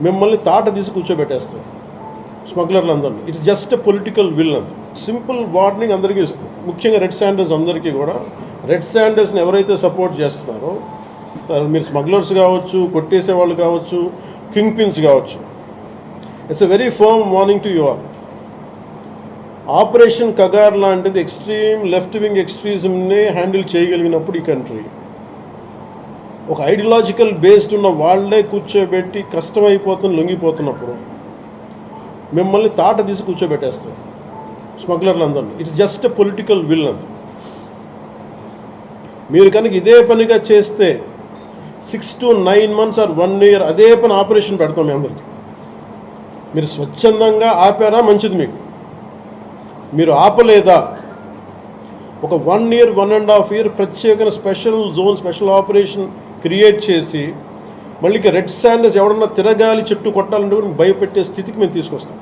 మిమ్మల్ని తాట తీసి కూర్చోబెట్టేస్తారు స్మగ్లర్లు అందరినీ. It's just a political will అంత. సింపుల్ వార్నింగ్ అందరికీ ఇస్తుంది, ముఖ్యంగా రెడ్ శాండర్స్ అందరికీ కూడా. రెడ్ శాండర్స్ని ఎవరైతే సపోర్ట్ చేస్తున్నారో, మీరు స్మగ్లర్స్ కావచ్చు, కొట్టేసే వాళ్ళు కావచ్చు, కింగ్ పిన్స్ కావచ్చు, it's a very firm warning to you all. Operation Kagar లాంటిది ఎక్స్ట్రీమ్ లెఫ్ట్ వింగ్ ఎక్స్ట్రీజంని హ్యాండిల్ చేయగలిగినప్పుడు ఈ కంట్రీ, ఒక ఐడియాలజికల్ బేస్డ్ ఉన్న వాళ్ళే కూర్చోబెట్టి కష్టమైపోతున్న లొంగిపోతున్నప్పుడు మిమ్మల్ని తాట తీసి కూర్చోబెట్టేస్తారు స్మగ్లర్లు అందరినీ. It's just a political will అంత. మీరు కనుక ఇదే పనిగా చేస్తే 6 to 9 months ఆర్ 1 year అదే పని ఆపరేషన్ పెడతాం మీ అందరికీ. మీరు స్వచ్ఛందంగా ఆపారా మంచిది, మీరు ఆపలేదా ఒక 1 year 1.5 year ప్రత్యేక special zone, special operation create చేసి మళ్ళీ రెడ్ శాండర్స్ ఎవడన్నా తిరగాలి చుట్టూ కొట్టాలంటే కూడా భయపెట్టే స్థితికి మేము తీసుకొస్తాం.